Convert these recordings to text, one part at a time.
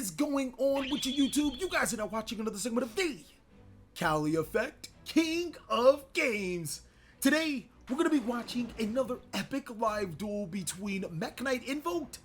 is going on with your YouTube? You guys are now watching another segment of the TCGPlayer, King of Games. Today, we're going to be watching another epic live duel between Mekk Knight Invoked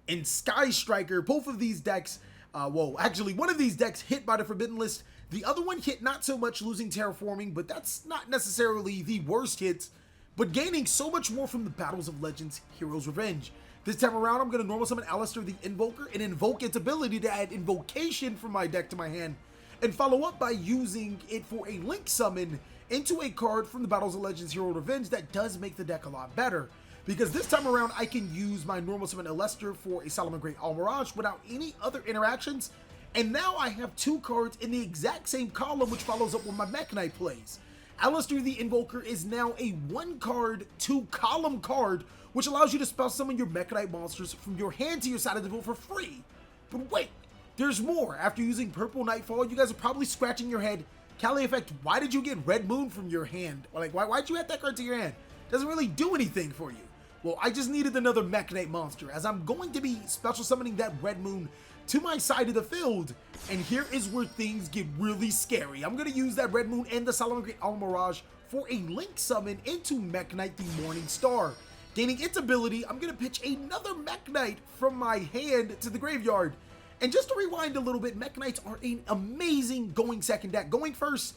and Sky Striker. Both of these decks, actually one of these decks hit by the Forbidden List. The other one hit not so much, losing Terraforming, but that's not necessarily the worst hits, but gaining so much more from the Battles of Legends Heroes Revenge. This time around, I'm going to normal summon Alistair the Invoker and invoke its ability to add Invocation from my deck to my hand, and follow up by using it for a Link Summon into a card from the Battles of Legends Hero Revenge that does make the deck a lot better. Because this time around, I can use my normal summon Alistair for a Solomon Great Almirage without any other interactions, and now I have two cards in the exact same column, which follows up with my Mekk Knight plays. Alistair the Invoker is now a 1-card, 2-column card, which allows you to spell summon your Mekk Knight monsters from your hand to your side of the field for free. But wait, there's more. After using Purple Nightfall, you guys are probably scratching your head, TheCaliEffect, why did you get Red Moon from your hand? Or like, why'd you add that card to your hand? Doesn't really do anything for you. Well, I just needed another Mekk Knight monster, as I'm going to be special summoning that Red Moon to my side of the field, and here is where things get really scary. I'm going to use that Red Moon and the Solomon Great Almirage for a Link Summon into Mekk Knight the Morning Star. Gaining its ability, I'm going to pitch another Mekk Knight from my hand to the graveyard. And just to rewind a little bit, Mekk Knights are an amazing going second deck. Going first,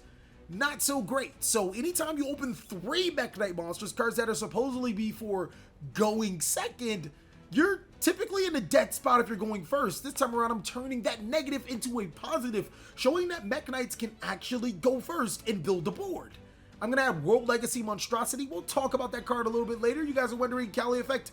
not so great. So anytime you open 3 Mekk Knight monsters, cards that are supposedly be for going second, you're typically in a dead spot if you're going first. This time around, I'm turning that negative into a positive, showing that Mekk Knights can actually go first and build the board. I'm going to add World Legacy Monstrosity. We'll talk about that card a little bit later. You guys are wondering, TheCaliEffect,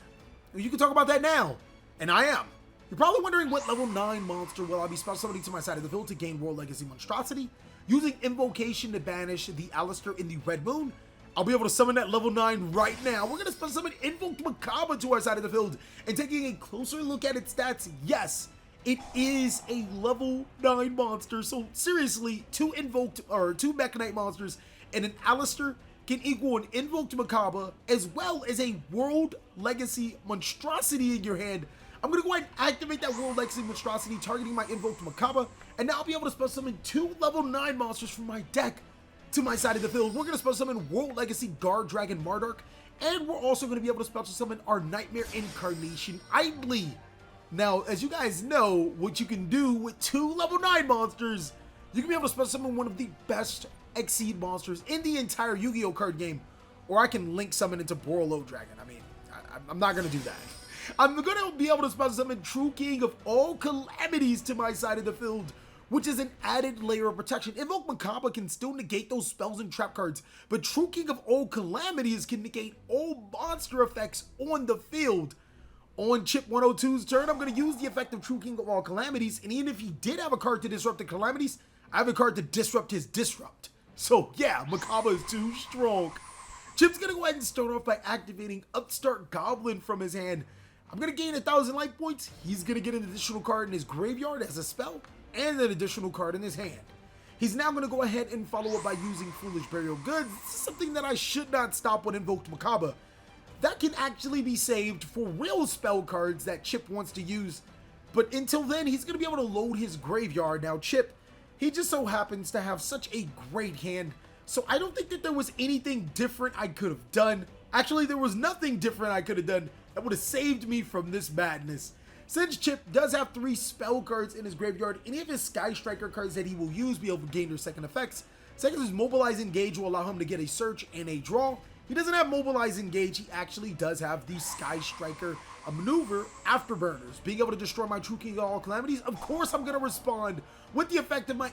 you can talk about that now. And I am. You're probably wondering what level 9 monster will I be special summoning to my side of the field to gain World Legacy Monstrosity. Using Invocation to banish the Alistair in the Red Moon, I'll be able to summon that level 9 right now. We're going to special summon Invoked Mekk Knight to our side of the field, and taking a closer look at its stats, yes, it is a level 9 monster. So seriously, 2 Mekk Knight monsters and an Alistair can equal an Invoked Mekk Knight as well as a World Legacy Monstrosity in your hand. I'm going to go ahead and activate that World Legacy Monstrosity, targeting my Invoked Mekk Knight, and now I'll be able to special summon 2 level 9 monsters from my deck to my side of the field. We're going to special summon World Legacy Guard Dragon Mardark, and we're also going to be able to special summon our Nightmare Incarnation Idly. Now, as you guys know, what you can do with 2 level 9 monsters, you can be able to special summon one of the best Exceed monsters in the entire Yu-Gi-Oh card game, or I can Link Summon into Borolo Dragon. I mean, I'm not going to do that. I'm going to be able to special summon True King of all Calamities to my side of the field, which is an added layer of protection. Invoked Mekk Knight can still negate those spells and trap cards, but True King of all Calamities can negate all monster effects on the field. On Chip 102's turn, I'm going to use the effect of True King of all Calamities, and even if he did have a card to disrupt the Calamities, I have a card to disrupt his disrupt. So yeah, Mekk Knight is too strong. Chip's going to go ahead and start off by activating Upstart Goblin from his hand. I'm going to gain 1,000 life points. He's going to get an additional card in his graveyard as a spell, and an additional card in his hand. He's now going to go ahead and follow up by using Foolish Burial Goods. This is something that I should not stop with Invoked Mekk Knight. That can actually be saved for real spell cards that Chip wants to use, but until then, he's going to be able to load his graveyard. Now, Chip, he just so happens to have such a great hand, so I don't think that there was anything different I could have done. Actually, there was nothing different I could have done that would have saved me from this madness. Since Chip does have 3 spell cards in his graveyard, any of his Sky Striker cards that he will use will be able to gain their second effects. Second is Mobilize Engage will allow him to get a search and a draw. He doesn't have Mobilize Engage, he actually does have the Sky Striker maneuver Afterburners. Being able to destroy my True King of all Calamities, of course I'm going to respond with the effect of my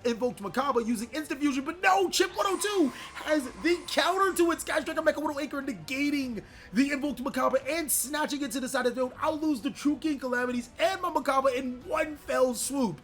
Invoked Mekk Knight using Instant Fusion, but no, Chip 102 has the counter to its Sky Striker Mecha Widowmaker, negating the Invoked Mekk Knight and snatching it to the side of the field. I'll lose the True King Calamities and my Mekk Knight in one fell swoop.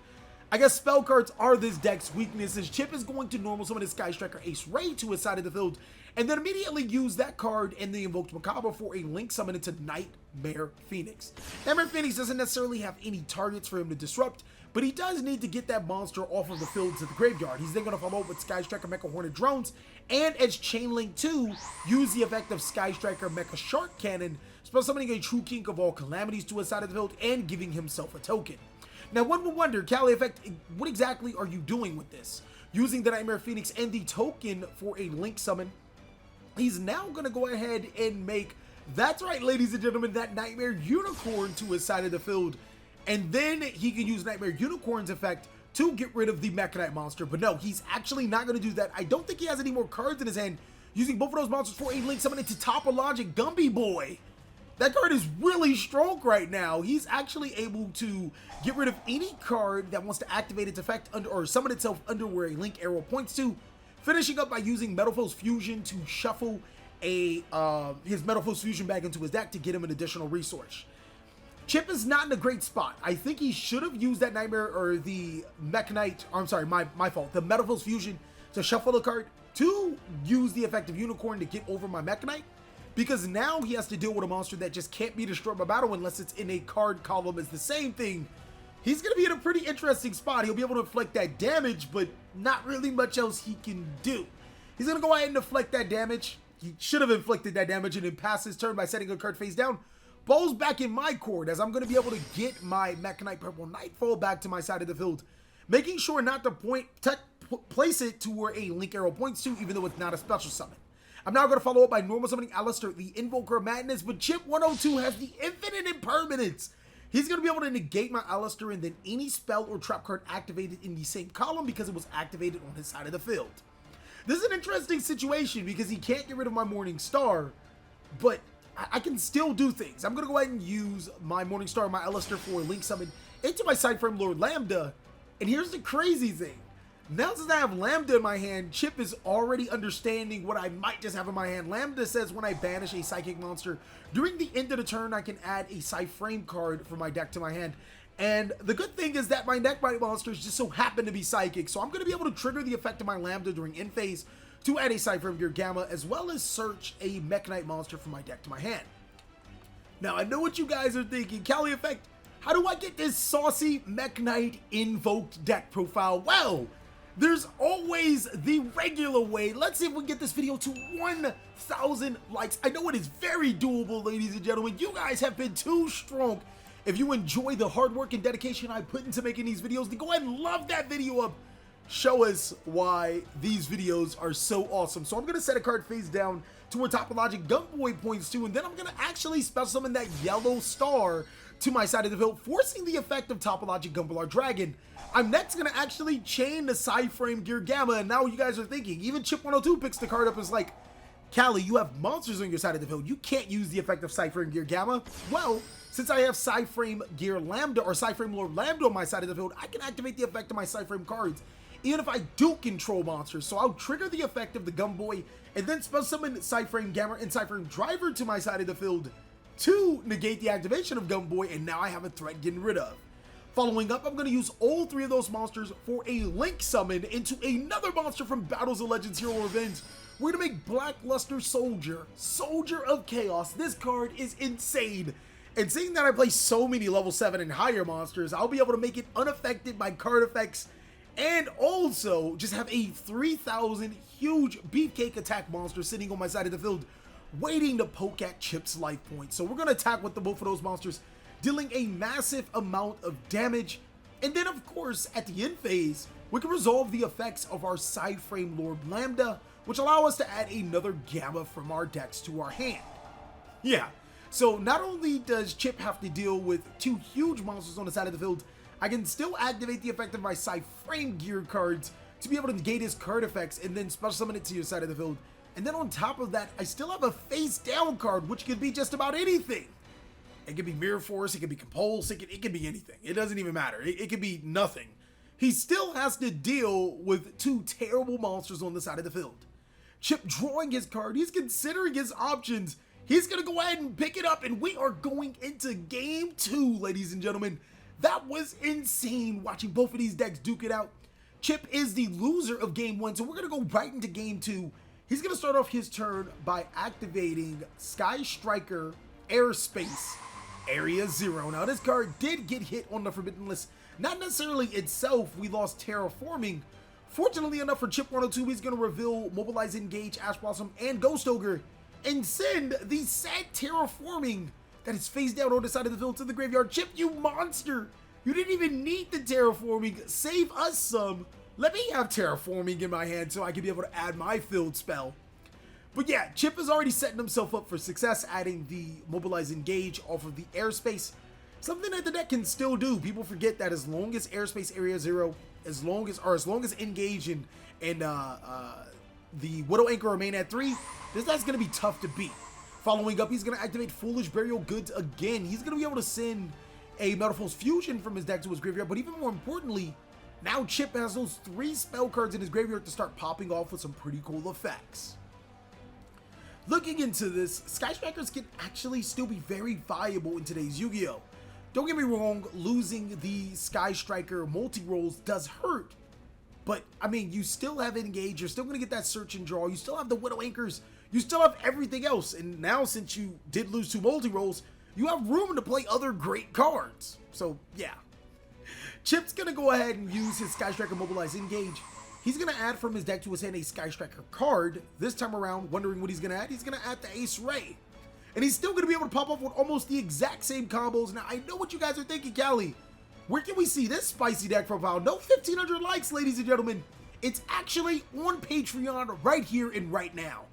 I guess spell cards are this deck's weaknesses. Chip is going to normal summon his Sky Striker Ace Ray to his side of the field, and then immediately use that card and the Invoked Mekk Knight for a Link Summon into Nightmare Phoenix. Nightmare Phoenix doesn't necessarily have any targets for him to disrupt, but he does need to get that monster off of the field to the graveyard. He's then going to follow up with Sky Striker Mecha Hornet Drones, and as Chain Link 2, use the effect of Sky Striker Mecha Shark Cannon, spell summoning a true king of all calamities to his side of the field, and giving himself a token. Now, one will wonder, TheCaliEffect, what exactly are you doing with this? Using the Nightmare Phoenix and the token for a link summon, he's now going to go ahead and make, that's right, ladies and gentlemen, that Nightmare Unicorn to his side of the field. And then he can use Nightmare Unicorn's effect to get rid of the Mekk Knight monster. But no, he's actually not going to do that. I don't think he has any more cards in his hand, using both of those monsters for a link summon into Topologic Gumby Boy. That card is really strong right now. He's actually able to get rid of any card that wants to activate its effect under or summon itself under where a link arrow points to, finishing up by using Metal Foes Fusion to shuffle his Metal Foes Fusion back into his deck to get him an additional resource. Chip is not in a great spot. I think he should have used that Nightmare or the Mekk Knight, I'm sorry, my fault, the Metal Foes Fusion to shuffle the card to use the effect of Unicorn to get over my Mekk Knight, because now he has to deal with a monster that just can't be destroyed by battle unless it's in a card column as the same thing. He's going to be in a pretty interesting spot. He'll be able to inflict that damage, but not really much else he can do. He's going to go ahead and deflect that damage. He should have inflicted that damage and then pass his turn by setting a card face down. Ball's back in my court, as I'm going to be able to get my Mekk Knight Purple Nightfall back to my side of the field, making sure not to place it to where a link arrow points to, even though it's not a special summon. I'm now going to follow up by normal summoning Alistair, the Invoker of Madness, but Chip 102 has the Infinite Impermanence. He's going to be able to negate my Alistair and then any spell or trap card activated in the same column because it was activated on his side of the field. This is an interesting situation because he can't get rid of my Morning Star, but I can still do things. I'm going to go ahead and use my Morning Star, my Alistair, for a link summon into my side frame Lord Lambda. And here's the crazy thing. Now since I have Lambda in my hand, Chip is already understanding what I might just have in my hand. Lambda says when I banish a psychic monster, during the end of the turn, I can add a side frame card from my deck to my hand. And the good thing is that my Mekk Knight monsters just so happen to be psychic, so I'm going to be able to trigger the effect of my Lambda during end phase to add a side frame Gear Gamma, as well as search a Mekk Knight monster from my deck to my hand. Now, I know what you guys are thinking. TheCaliEffect, how do I get this saucy Mekk Knight invoked deck profile? Well, there's always the regular way. Let's see if we can get this video to 1,000 likes. I know it is very doable, ladies and gentlemen. You guys have been too strong. If you enjoy the hard work and dedication I put into making these videos, then go ahead and love that video up. Show us why these videos are so awesome. So I'm going to set a card face down to where Topologic Gunboy points to, and then I'm going to actually special summon that yellow star to my side of the field, forcing the effect of Topologic Gunboy Dragon. I'm next going to actually chain the side frame Gear Gamma, and now you guys are thinking, even Chip 102 picks the card up and is like, Cali, you have monsters on your side of the field. You can't use the effect of side frame Gear Gamma. Well, since I have side frame Gear Lambda or side frame Lord Lambda on my side of the field, I can activate the effect of my side frame cards, even if I do control monsters. So I'll trigger the effect of the Gunboy and then special summon side frame Gamma and side frame Driver to my side of the field to negate the activation of Gunboy, and now I have a threat getting rid of. Following up, I'm going to use all three of those monsters for a link summon into another monster from Battles of Legends Hero Revenge. We're going to make Blackluster Soldier, Soldier of Chaos. This card is insane. And seeing that I play so many level 7 and higher monsters, I'll be able to make it unaffected by card effects and also just have a 3,000 huge beefcake attack monster sitting on my side of the field waiting to poke at Chip's life points. So we're going to attack with both of those monsters, dealing a massive amount of damage. And then, of course, at the end phase, we can resolve the effects of our side frame Lord Lambda, which allow us to add another Gamma from our decks to our hand. Yeah, so not only does Chip have to deal with two huge monsters on the side of the field, I can still activate the effect of my side frame gear cards to be able to negate his card effects and then special summon it to your side of the field. And then on top of that, I still have a face down card, which could be just about anything. It could be Mirror Force, it could be Compulse, it could be anything. It doesn't even matter. It could be nothing. He still has to deal with two terrible monsters on the side of the field. Chip drawing his card, he's considering his options. He's going to go ahead and pick it up, and we are going into game 2, ladies and gentlemen. That was insane watching both of these decks duke it out. Chip is the loser of game 1, so we're going to go right into game 2. He's going to start off his turn by activating Sky Striker Airspace Area 0. Now, this card did get hit on the Forbidden List. Not necessarily itself, we lost Terraforming. Fortunately enough for Chip 102, he's going to reveal Mobilize, Engage, Ash Blossom, and Ghost Ogre, and send the said Terraforming that is face down on the side of the field to the graveyard. Chip, you monster! You didn't even need the terraforming. Save us some. Let me have terraforming in my hand so I can be able to add my field spell. But yeah, Chip is already setting himself up for success, adding the Mobilize Engage off of the airspace. Something that the deck can still do. People forget that as long as airspace area 0, as long as Engage and the Widow Anchor remain at 3, this deck's gonna be tough to beat. Following up, he's gonna activate Foolish Burial Goods again. He's gonna be able to send a Metalfoes Fusion from his deck to his graveyard, but even more importantly, now Chip has those 3 spell cards in his graveyard to start popping off with some pretty cool effects. Looking into this, Sky Strikers can actually still be very viable in today's Yu-Gi-Oh! Don't get me wrong, losing the Sky Striker multi-rolls does hurt, but I mean, you still have Engage, you're still going to get that search and draw, you still have the Widow Anchors, you still have everything else, and now since you did lose 2 multi-rolls, you have room to play other great cards. So yeah, Chip's going to go ahead and use his Sky Striker Mobilize Engage. He's going to add from his deck to his hand a Sky Striker card. This time around, wondering what he's going to add, he's going to add the Ace Ray. And he's still going to be able to pop up with almost the exact same combos. Now, I know what you guys are thinking, Cali. Where can we see this spicy deck profile? No 1,500 likes, ladies and gentlemen. It's actually on Patreon right here and right now.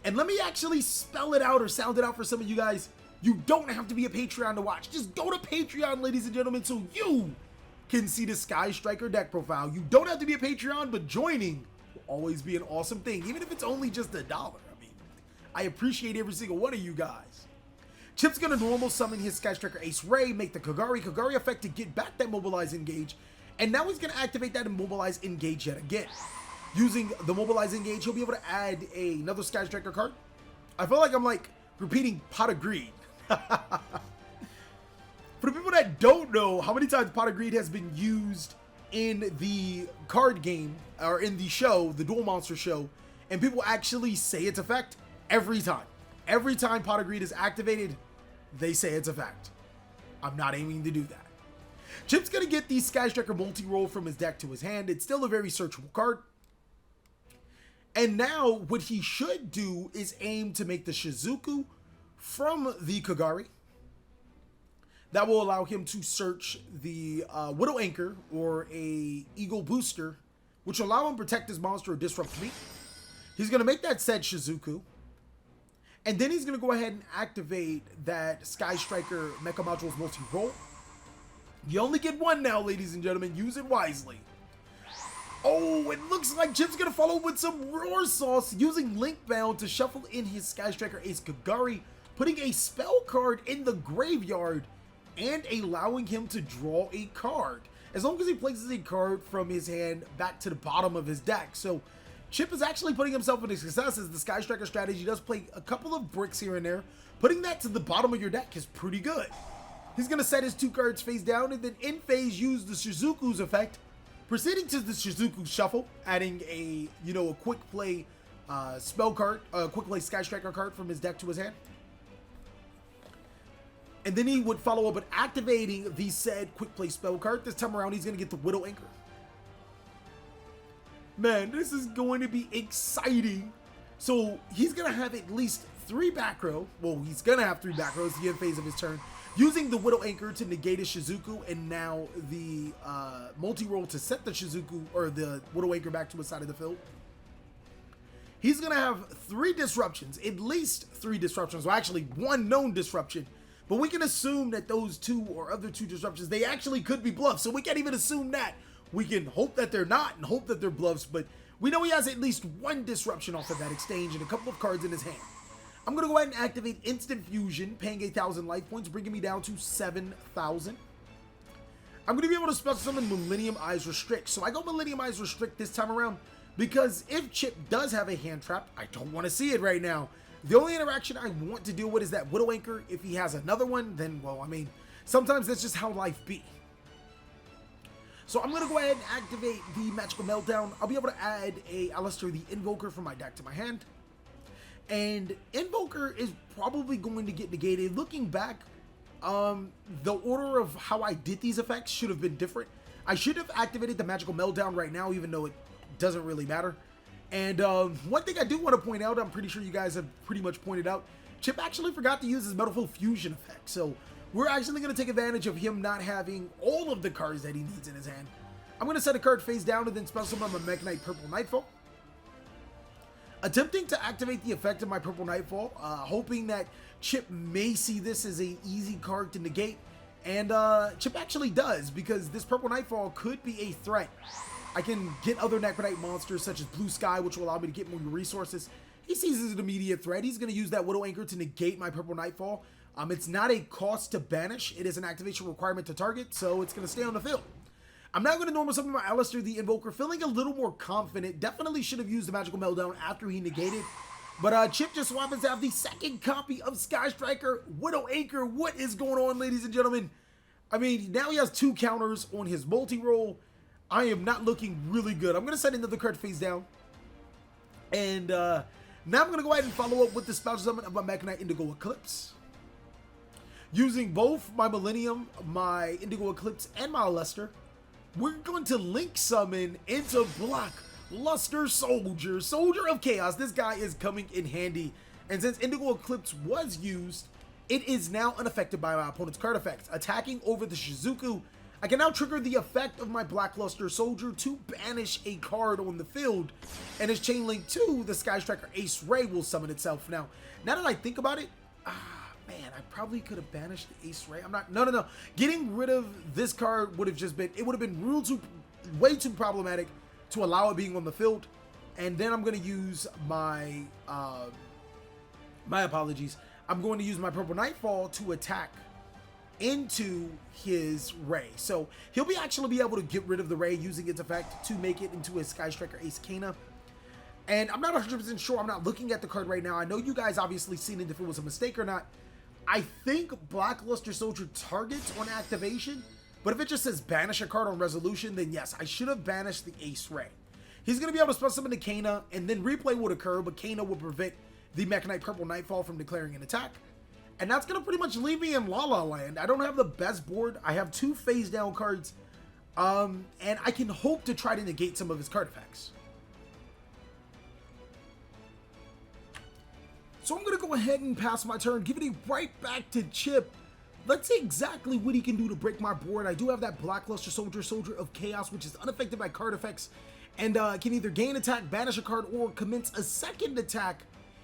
And let me actually spell it out or sound it out for some of you guys. You don't have to be a Patreon to watch. Just go to Patreon, ladies and gentlemen, so you can see the Sky Striker deck profile. You don't have to be a Patreon, but joining will always be an awesome thing, even if it's only just $1. I mean, I appreciate every single one of you guys. Chip's gonna normal summon his Sky Striker Ace Ray, make the Kagari effect to get back that Mobilize Engage, and now he's gonna activate that and Mobilize Engage yet again. Using the Mobilize Engage, he'll be able to add another Sky Striker card. I feel like I'm like repeating Pot of Greed. For the people that don't know how many times Pot of Greed has been used in the card game, or in the show, the Duel Monster show, and people actually say its effect every time. Every time Pot of Greed is activated, they say its effect. I'm not aiming to do that. Chip's gonna get the Sky Striker multi-roll from his deck to his hand. It's still a very searchable card. And now what he should do is aim to make the Shizuku from the Kagari. That will allow him to search the Widow Anchor or a Eagle Booster, which will allow him to protect his monster or disrupt me. He's going to make that said Shizuku. And then he's going to go ahead and activate that Sky Striker Mecha Modules multi-roll. You only get one now, ladies and gentlemen. Use it wisely. Oh, it looks like Chip's going to follow with some Roar Sauce using Link Bound to shuffle in his Sky Striker Ace Kagari, putting a spell card in the graveyard and allowing him to draw a card, as long as he places a card from his hand back to the bottom of his deck. So Chip is actually putting himself into success, as the Sky Striker strategy does play a couple of bricks here and there. Putting that to the bottom of your deck is pretty good. He's going to set his 2 cards face down, and then in phase use the Shizuku's effect, proceeding to the Shizuku shuffle, adding a quick play spell card, quick play Sky Striker card from his deck to his hand. And then he would follow up with activating the said quick play spell card. This time around, he's going to get the Widow Anchor. Man, this is going to be exciting. So he's going to have at least 3 back row. Well, he's going to have 3 back rows the end phase of his turn, using the Widow Anchor to negate his Shizuku, and now the multi-roll to set the Shizuku or the Widow Anchor back to his side of the field. He's going to have 3 disruptions, at least 3 disruptions. Well, actually 1 known disruption. But we can assume that those 2 or other 2 disruptions, they actually could be bluffs. So we can't even assume that. We can hope that they're not and hope that they're bluffs. But we know he has at least 1 disruption off of that exchange and a couple of cards in his hand. I'm going to go ahead and activate Instant Fusion, paying 8,000 life points, bringing me down to 7,000. I'm going to be able to special summon Millennium Eyes Restrict. So I go Millennium Eyes Restrict this time around because if Chip does have a hand trap, I don't want to see it right now. The only interaction I want to deal with is that Widow Anchor. If he has another one, then, well, I mean, sometimes that's just how life be. So I'm going to go ahead and activate the Magical Meltdown. I'll be able to add a Alistair the Invoker from my deck to my hand. And Invoker is probably going to get negated. Looking back, the order of how I did these effects should have been different. I should have activated the Magical Meltdown right now, even though it doesn't really matter. And one thing I do want to point out, I'm pretty sure you guys have pretty much pointed out, Chip actually forgot to use his Metalful Fusion effect, so we're actually going to take advantage of him not having all of the cards that he needs in his hand. I'm going to set a card face down and then spell summon my Mekk Knight Purple Nightfall. Attempting to activate the effect of my Purple Nightfall, hoping that Chip may see this as an easy card to negate. And Chip actually does, because this Purple Nightfall could be a threat. I can get other Necronite monsters such as Blue Sky, which will allow me to get more resources. He sees as an immediate threat. He's going to use that Widow Anchor to negate my Purple Nightfall. It's not a cost to banish. It is an activation requirement to target, so it's going to stay on the field. I'm now going to normal summon my Alistair the Invoker, feeling a little more confident. Definitely should have used the Magical Meltdown after he negated. But Chip just so happens to have the second copy of Sky Striker, Widow Anchor. What is going on, ladies and gentlemen? I mean, now he has 2 counters on his multi-roll. I am not looking really good. I'm going to set another card face down. And now I'm going to go ahead and follow up with the special summon of my Mekk Knight Indigo Eclipse. Using both my Millennium, my Indigo Eclipse, and my Alistair, we're going to link summon into Black Luster Soldier, Soldier of Chaos. This guy is coming in handy. And since Indigo Eclipse was used, it is now unaffected by my opponent's card effects. Attacking over the Shizuku, I can now trigger the effect of my Black Luster Soldier to banish a card on the field. And his Chain Link 2, the Sky Striker Ace Ray, will summon itself. Now that I think about it, man, I probably could have banished the Ace Ray. I'm not, no. Getting rid of this card would have just been, it would have been way too problematic to allow it being on the field. And then I'm going to use my, my apologies. I'm going to use my Purple Nightfall to attack into his Ray. So he'll actually be able to get rid of the Ray using its effect to make it into a Sky Striker Ace Kana. And I'm not 100% sure. I'm not looking at the card right now. I know you guys obviously seen it if it was a mistake or not. I think Black Luster Soldier targets on activation, but if it just says banish a card on resolution, then yes, I should have banished the Ace Ray. He's going to be able to spell summon the Kana, and then replay would occur, but Kana would prevent the Mekk Knight Purple Nightfall from declaring an attack. And that's going to pretty much leave me in La La Land. I don't have the best board. I have 2 phase down cards, and I can hope to try to negate some of his card effects. So I'm going to go ahead and pass my turn, giving it right back to Chip. Let's see exactly what he can do to break my board. I do have that Black Luster Soldier, Soldier of Chaos, which is unaffected by card effects, and can either gain attack, banish a card, or commence a second attack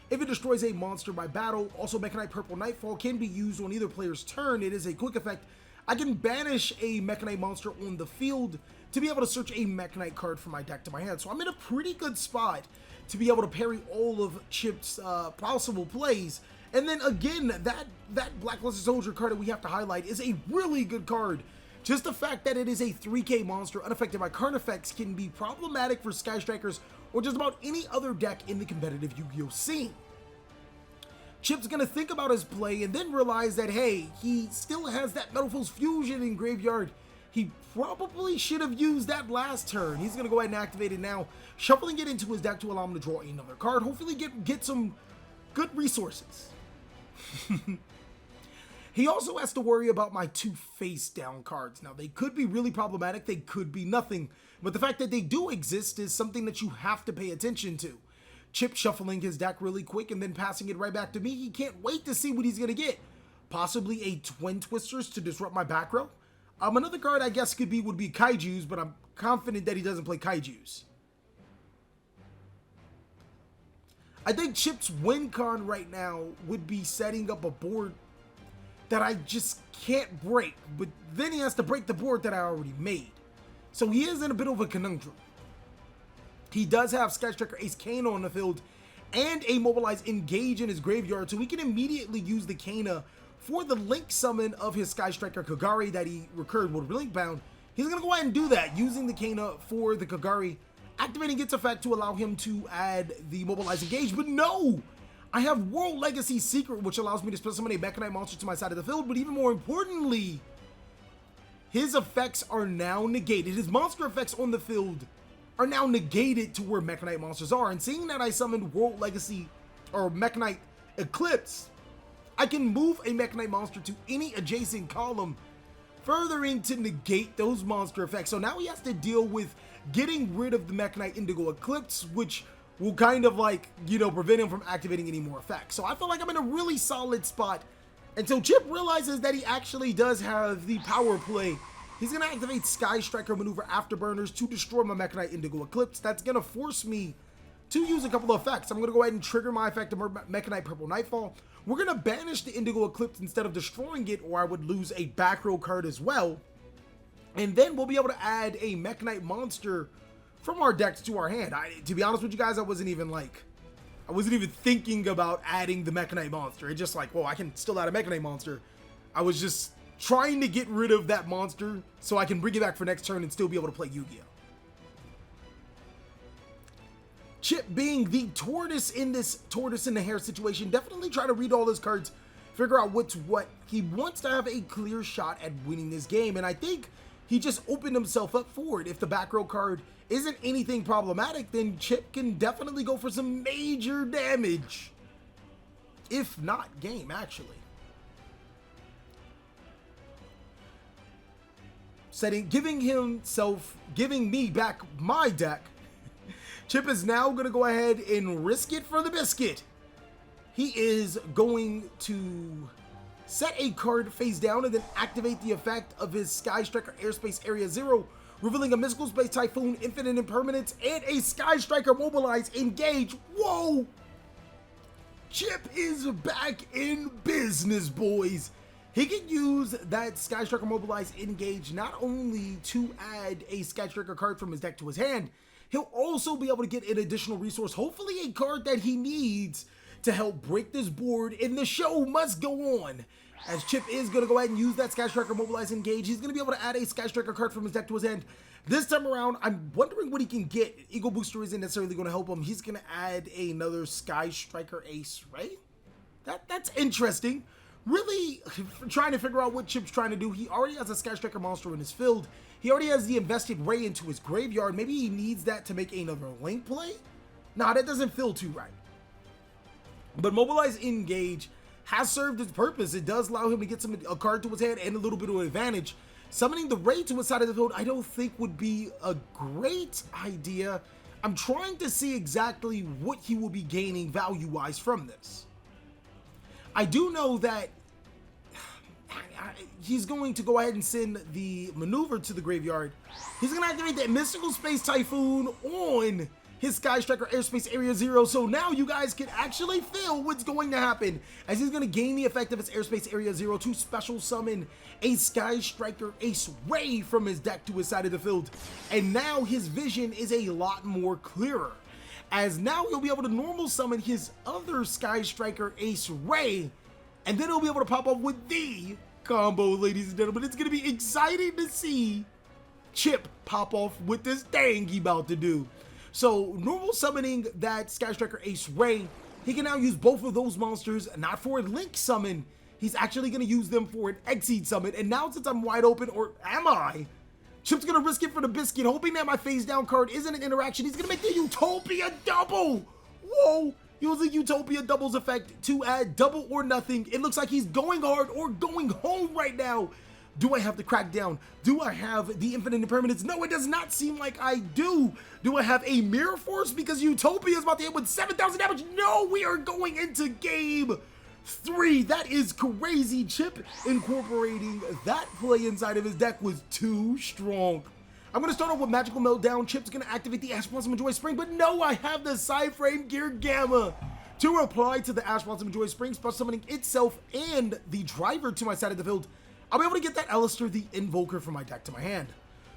if it destroys a monster by battle. Also, Mekk Knight Purple Nightfall can be used on either player's turn. It is a quick effect. I can banish a Mekk Knight monster on the field to be able to search a Mekk Knight card from my deck to my hand. So I'm in a pretty good spot to be able to parry all of Chip's possible plays. And then again, that Black Luster Soldier card that we have to highlight is a really good card. Just the fact that it is a 3K monster unaffected by card effects can be problematic for Sky Strikers or just about any other deck in the competitive Yu-Gi-Oh scene. Chip's gonna think about his play and then realize that, hey, he still has that Metalful Fusion in graveyard. He probably should have used that last turn. He's gonna go ahead and activate it now, shuffling it into his deck to allow him to draw another card. Hopefully get some good resources. He also has to worry about my 2 face down cards. Now, they could be really problematic, they could be nothing, but the fact that they do exist is something that you have to pay attention to. Chip shuffling his deck really quick and then passing it right back to me. He can't wait to see what he's gonna get. Possibly a Twin Twisters to disrupt my back row. Another card I guess would be Kaiju's, but I'm confident that he doesn't play Kaiju's. I think Chip's win con right now would be setting up a board that I just can't break, but then he has to break the board that I already made. So he is in a bit of a conundrum. He does have Sky Striker Ace Kana on the field and a Mobilize Engage in his graveyard, so he can immediately use the Kana for the link summon of his Sky Striker Kagari that he recurred with Link Bound. He's going to go ahead and do that, using the Kana for the Kagari, activating its effect to allow him to add the Mobilize Engage, but no! I have World Legacy Secret, which allows me to spell summon a Mekk Knight monster to my side of the field, but even more importantly, his effects are now negated. His monster effects on the field are now negated to where Mekk Knight monsters are, and seeing that I summoned World Legacy, or Mekk Knight Eclipse, I can move a Mekk Knight monster to any adjacent column, furthering to negate those monster effects. So now he has to deal with getting rid of the Mekk Knight Indigo Eclipse, which will kind of like, you know, prevent him from activating any more effects. So I feel like I'm in a really solid spot until Chip realizes that he actually does have the power play. He's going to activate Sky Striker Maneuver Afterburners to destroy my Mekk Knight Indigo Eclipse. That's going to force me to use a couple of effects. I'm going to go ahead and trigger my effect of Mekk Knight Purple Nightfall. We're going to banish the Indigo Eclipse instead of destroying it, or I would lose a back row card as well. And then we'll be able to add a Mekk Knight monster from our decks to our hand. To be honest with you guys, I wasn't even thinking about adding the Mekk Knight monster. It's just like, well, I can still add a Mekk Knight monster. I was just trying to get rid of that monster so I can bring it back for next turn and still be able to play Yu-Gi-Oh! Chip, being the tortoise in this tortoise in the hare situation, definitely try to read all his cards, figure out what's what. He wants to have a clear shot at winning this game, and I think he just opened himself up for it. If the back row card isn't anything problematic, then Chip can definitely go for some major damage. If not game, actually. Giving me back my deck. Chip is now going to go ahead and risk it for the biscuit. He is going to set a card face down and then activate the effect of his Sky Striker Airspace Area 0, revealing a Mystical Space Typhoon, Infinite Impermanence, and a Sky Striker Mobilize Engage. Whoa! Chip is back in business, boys. He can use that Sky Striker Mobilize Engage not only to add a Sky Striker card from his deck to his hand, he'll also be able to get an additional resource, hopefully a card that he needs to help break this board, and the show must go on. As Chip is going to go ahead and use that Sky Striker Mobilize Engage, he's going to be able to add a Sky Striker card from his deck to his hand. This time around, I'm wondering what he can get. Ego Booster isn't necessarily going to help him. He's going to add another Sky Striker Ace, right? That's interesting. Really trying to figure out what Chip's trying to do. He already has a Sky Striker monster in his field. He already has the invested Ray into his graveyard. Maybe he needs that to make another link play? Nah, that doesn't feel too right. But Mobilize Engage has served its purpose. It does allow him to get a card to his hand and a little bit of advantage. Summoning the Ray to his side of the field, I don't think would be a great idea. I'm trying to see exactly what he will be gaining value-wise from this. I do know that he's going to go ahead and send the maneuver to the graveyard. He's going to activate that Mystical Space Typhoon on his Sky Striker Airspace Area 0, so now you guys can actually feel what's going to happen, as he's going to gain the effect of his Airspace Area 0 to special summon a Sky Striker Ace Ray from his deck to his side of the field, and now his vision is a lot more clearer, as now he'll be able to normal summon his other Sky Striker Ace Ray, and then he'll be able to pop up with the combo, ladies and gentlemen. It's going to be exciting to see Chip pop off with this thing he about to do. So, normal summoning that Sky Striker Ace Ray, he can now use both of those monsters, not for a Link summon. He's actually going to use them for an Exceed summon. And now, since I'm wide open, or am I? Chip's going to risk it for the biscuit, hoping that my face down card isn't an interaction. He's going to make the Utopia double. Whoa! Using Utopia doubles effect to add double or nothing. It looks like he's going hard or going home right now. Do I have the Crackdown? Do I have the Infinite Impermanence? No, it does not seem like I do. Do I have a Mirror Force? Because Utopia is about to hit with 7,000 damage. No, we are going into game 3. That is crazy. Chip incorporating that play inside of his deck was too strong. I'm going to start off with Magical Meltdown. Chip's going to activate the Ash Blossom of Joy Spring, but no, I have the Psyframe Gear Gamma to reply to the Ash Blossom of Joy Spring, special summoning itself and the driver to my side of the field. I'll be able to get that Alistair, the Invoker, from my deck to my hand.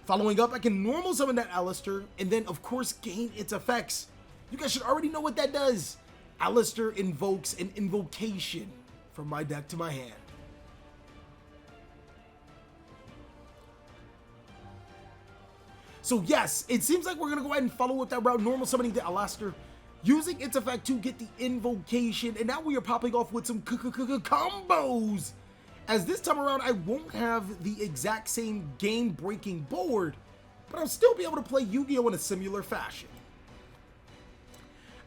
Following up, I can normal summon that Alistair, and then, of course, gain its effects. You guys should already know what that does. Alistair invokes an invocation from my deck to my hand. So yes, it seems like we're going to go ahead and follow with that route, normal summoning the Alistair, using its effect to get the invocation, and now we are popping off with some combos. As this time around, I won't have the exact same game-breaking board, but I'll still be able to play Yu-Gi-Oh! In a similar fashion.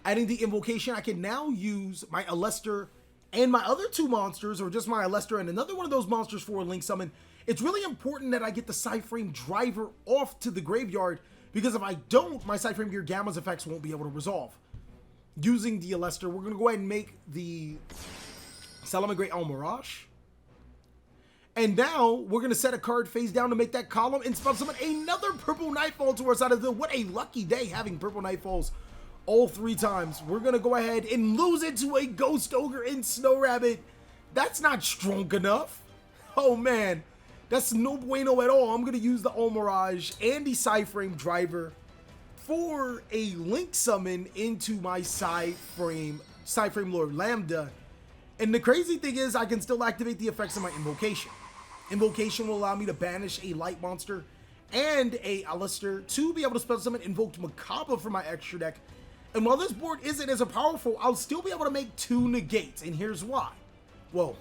Adding the invocation, I can now use my Alistair and my other two monsters, or just my Alistair and another one of those monsters for a Link Summon. It's really important that I get the Psyframe driver off to the graveyard, because if I don't, my Psyframe Gear Gamma's effects won't be able to resolve. using the Alester, we're going to go ahead and make the Salamangreat Almirage. And now we're going to set a card face down to make that column and spell summon another purple Nightfall to our side of the field. What a lucky day having purple Nightfalls all 3 times. We're going to go ahead and lose it to a Ghost Ogre and Snow Rabbit. That's not strong enough. Oh man, that's no bueno at all. I'm going to use the Almirage and the Psyframe driver for a Link summon into my Psyframe Lord Lambda. And the crazy thing is I can still activate the effects of my Invocation. Invocation will allow me to banish a light monster and a Alester to be able to spell summon Invoked Mekk Knight for my extra deck. And while this board isn't as powerful, I'll still be able to make 2 negates, and here's why. Well,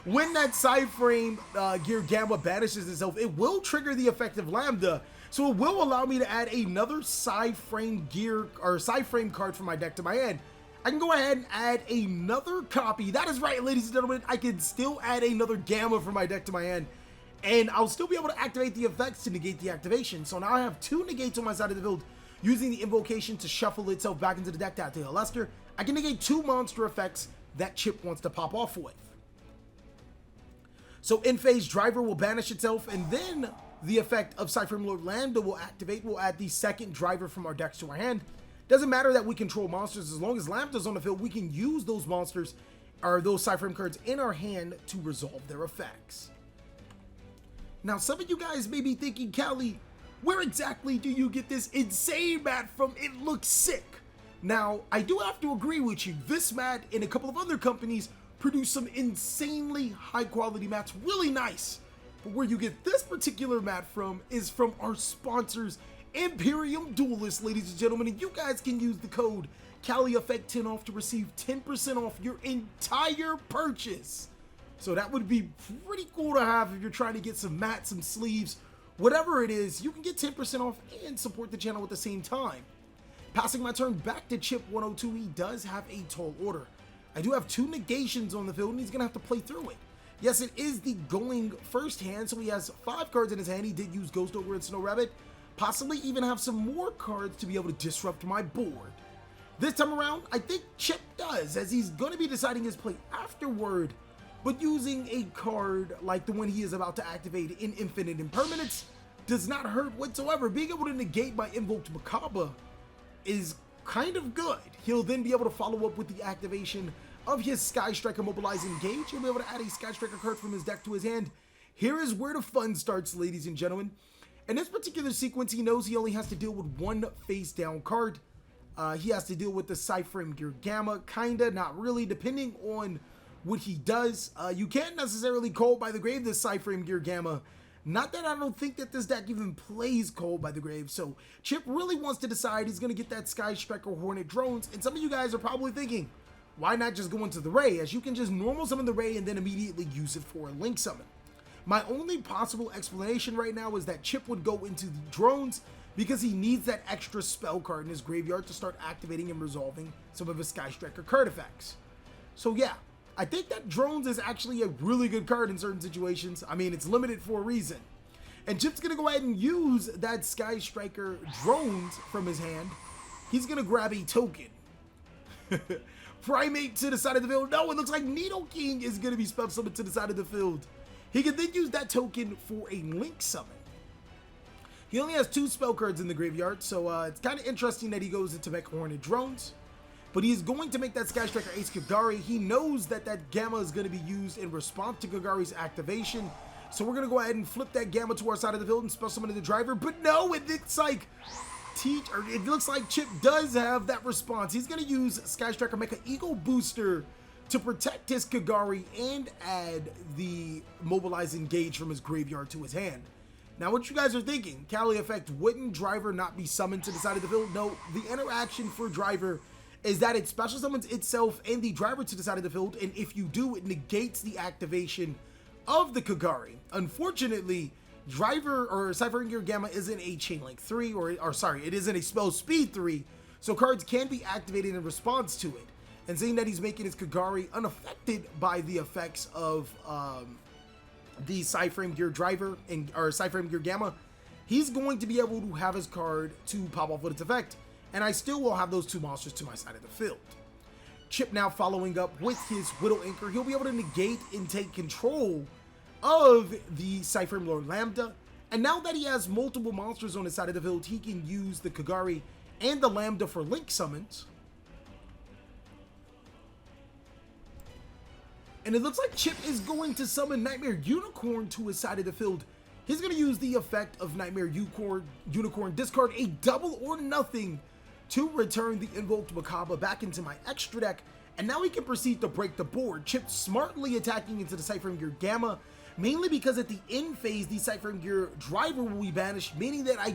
when that Psyframe Gear Gamma banishes itself, it will trigger the effect of Lambda, so it will allow me to add another Psyframe Gear or Psyframe card from my deck to my hand. I can go ahead and add another copy. That is right, ladies and gentlemen. I can still add another Gamma from my deck to my hand, and I'll still be able to activate the effects to negate the activation. So now I have 2 negates on my side of the field, using the Invocation to shuffle itself back into the deck to activate Alester. I can negate 2 monster effects that Chip wants to pop off with. So in phase, driver will banish itself, and then the effect of Psyframe Lord Lambda will activate. We'll add the second driver from our decks to our hand. Doesn't matter that we control monsters, as long as Lambda's on the field, we can use those monsters or those Psyframe cards in our hand to resolve their effects. Now, some of you guys may be thinking, Cali, where exactly do you get this insane mat from? It looks sick. Now, I do have to agree with you. This mat and a couple of other companies produce some insanely high quality mats, really nice. But where you get this particular mat from is from our sponsors, Imperium Duelist, ladies and gentlemen, and you guys can use the code TheCaliEffect10 off to receive 10% off your entire purchase. So that would be pretty cool to have if you're trying to get some mats, some sleeves, whatever it is. You can get 10% off and support the channel at the same time. Passing my turn back to Chip 102, he does have a tall order. I do have 2 negations on the field, and he's gonna have to play through it. Yes, it is the going first hand, so he has 5 cards in his hand. He did use Ghost Ogre and Snow Rabbit. Possibly even have some more cards to be able to disrupt my board. This time around, I think Chip does, as he's going to be deciding his play afterward, but using a card like the one he is about to activate in Infinite Impermanence does not hurt whatsoever. Being able to negate my Invoked Mekk Knight is kind of good. He'll then be able to follow up with the activation of his Sky Striker Mobilize Engage. He'll be able to add a Sky Striker card from his deck to his hand. Here is where the fun starts, ladies and gentlemen. In this particular sequence, he knows he only has to deal with 1 face down card. He has to deal with the Psyframe Gear Gamma, kinda, not really, depending on what he does. You can't necessarily Cold by the Grave this Psyframe Gear Gamma. Not that I don't think that this deck even plays Cold by the Grave, so Chip really wants to decide he's going to get that Sky Striker Hornet Drones, and some of you guys are probably thinking, why not just go into the Ray, as you can just normal summon the Ray and then immediately use it for a Link summon. My only possible explanation right now is that Chip would go into the drones because he needs that extra spell card in his graveyard to start activating and resolving some of his Sky Striker card effects. So yeah, I think that drones is actually a really good card in certain situations. I mean, it's limited for a reason. And Chip's going to go ahead and use that Sky Striker drones from his hand. He's going to grab a token. Primate to the side of the field. No, it looks like Nidoking is going to be spell summoned to the side of the field. He can then use that token for a Link summon. He only has 2 spell cards in the graveyard, so it's kind of interesting that he goes into Mech Hornet Drones. But he's going to make that Sky Striker Ace Kagari. He knows that that Gamma is going to be used in response to Kagari's activation. So we're going to go ahead and flip that Gamma to our side of the field and spell summon the driver. But no, it looks like Chip does have that response. He's going to use Sky Striker Mecha Eagle Booster to protect his Kagari and add the Mobilize Engage from his graveyard to his hand. Now what you guys are thinking, TheCaliEffect, wouldn't driver not be summoned to the side of the field? No, the interaction for driver is that it special summons itself and the driver to the side of the field, and if you do, it negates the activation of the Kagari. Unfortunately, driver or Psyframe Gear Gamma isn't a Chain Link 3, or sorry, it isn't a Spell Speed 3, so cards can be activated in response to it. And seeing that he's making his Kagari unaffected by the effects of the Psyframe Gear driver or Psyframe Gear Gamma, he's going to be able to have his card to pop off with its effect. and I still will have those 2 monsters to my side of the field. Chip now following up with his Widow Anchor, he'll be able to negate and take control of the Cypher Lord Lambda, and now that he has multiple monsters on his side of the field, he can use the Kagari and the Lambda for link summons. And it looks like Chip is going to summon Nightmare Unicorn to his side of the field. He's going to use the effect of Nightmare Unicorn, discard a double or nothing to return the Invoked Mekk back into my extra deck, and now he can proceed to break the board. Chip smartly attacking into the Cypher Gear Gamma, mainly because at the end phase, the Cypher Gear driver will be banished, meaning that I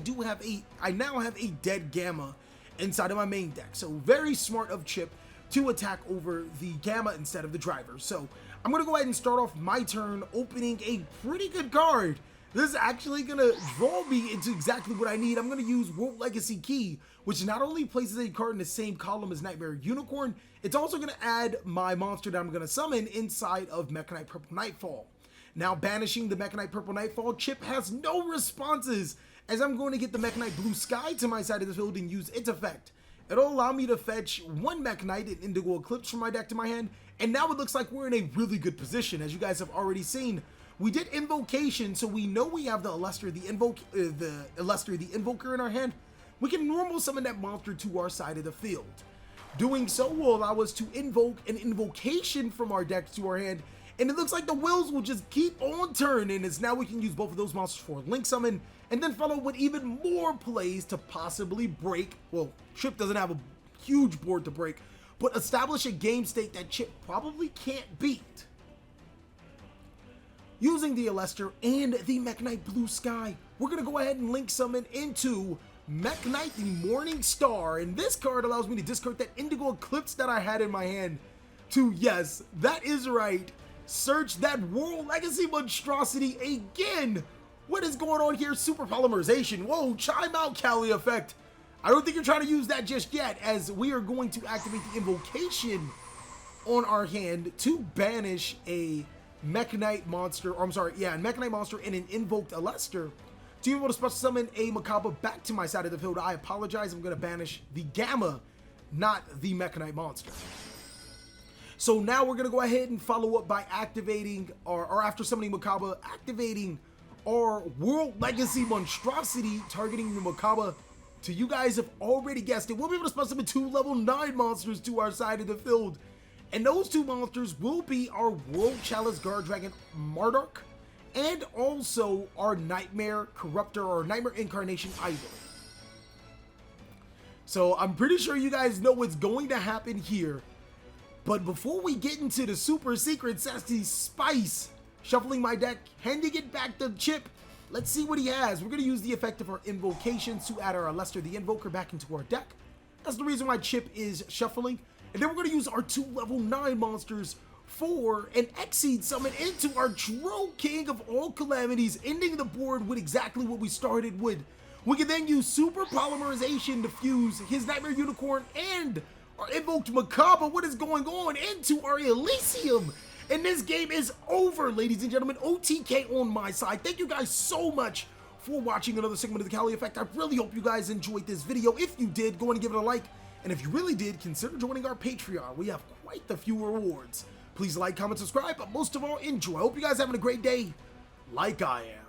now have a dead Gamma inside of my main deck. So very smart of Chip to attack over the Gamma instead of the driver. So I'm going to go ahead and start off my turn opening a pretty good card. This is actually going to draw me into exactly what I need. I'm going to use World Legacy Key, which not only places a card in the same column as Nightmare Unicorn, it's also going to add my monster that I'm going to summon inside of Mekk Knight Purple Nightfall. Now banishing the Mekk Knight Purple Nightfall, Chip has no responses, as I'm going to get the Mekk Knight Blue Sky to my side of the field and use its effect. It'll allow me to fetch 1 Mekk Knight and Indigo Eclipse from my deck to my hand, and now it looks like we're in a really good position. As you guys have already seen, we did Invocation, so we know we have the Illuster, the Invoker in our hand. We can normal summon that monster to our side of the field. Doing so will allow us to invoke an Invocation from our deck to our hand, and it looks like the wheels will just keep on turning, as now we can use both of those monsters for Link Summon, and then follow with even more plays to possibly break, well, Chip doesn't have a huge board to break, but establish a game state that Chip probably can't beat. Using the Illuster and the Mekk Knight Blue Sky, we're going to go ahead and Link Summon into Mekk Knight the Morning Star, and this card allows me to discard that Indigo Eclipse that I had in my hand to, yes, that is right, search that World Legacy monstrosity again. What is going on here? Super Polymerization. Whoa, chime out, TheCaliEffect. I don't think you're trying to use that just yet, as we are going to activate the Invocation on our hand to banish a Mekk Knight monster, or I'm sorry, yeah, a Mekk Knight monster and an Invoked Illuster to be able to special summon a Mekk back to my side of the field. I apologize, I'm going to banish the Gamma, not the Mekk Knight monster. So now we're going to go ahead and follow up by activating, or after summoning Mekk, activating our World Legacy monstrosity, targeting the Mekk. So you guys have already guessed it, we'll be able to special summon 2 level 9 monsters to our side of the field. And those 2 monsters will be our World Chalice Guard Dragon Mardark, and also our Nightmare Corruptor, or Nightmare Incarnation Idol. So I'm pretty sure you guys know what's going to happen here. But before we get into the super secret sassy spice, shuffling my deck, handing it back to Chip, let's see what he has. We're going to use the effect of our Invocations to add our Illuster the Invoker back into our deck. That's the reason why Chip is shuffling. And then we're going to use our 2 level 9 monsters for an Exceed summon into our True King of all calamities, ending the board with exactly what we started with. We can then use Super Polymerization to fuse his Nightmare Unicorn and our Invoked Mekk, what is going on, into our Elysium. And this game is over, ladies and gentlemen. OTK on my side. Thank you guys so much for watching another segment of the TheCaliEffect. I really hope you guys enjoyed this video. If you did, go and give it a like. And if you really did, consider joining our Patreon. We have quite the few rewards. Please like, comment, subscribe, but most of all, enjoy. I hope you guys are having a great day, like I am.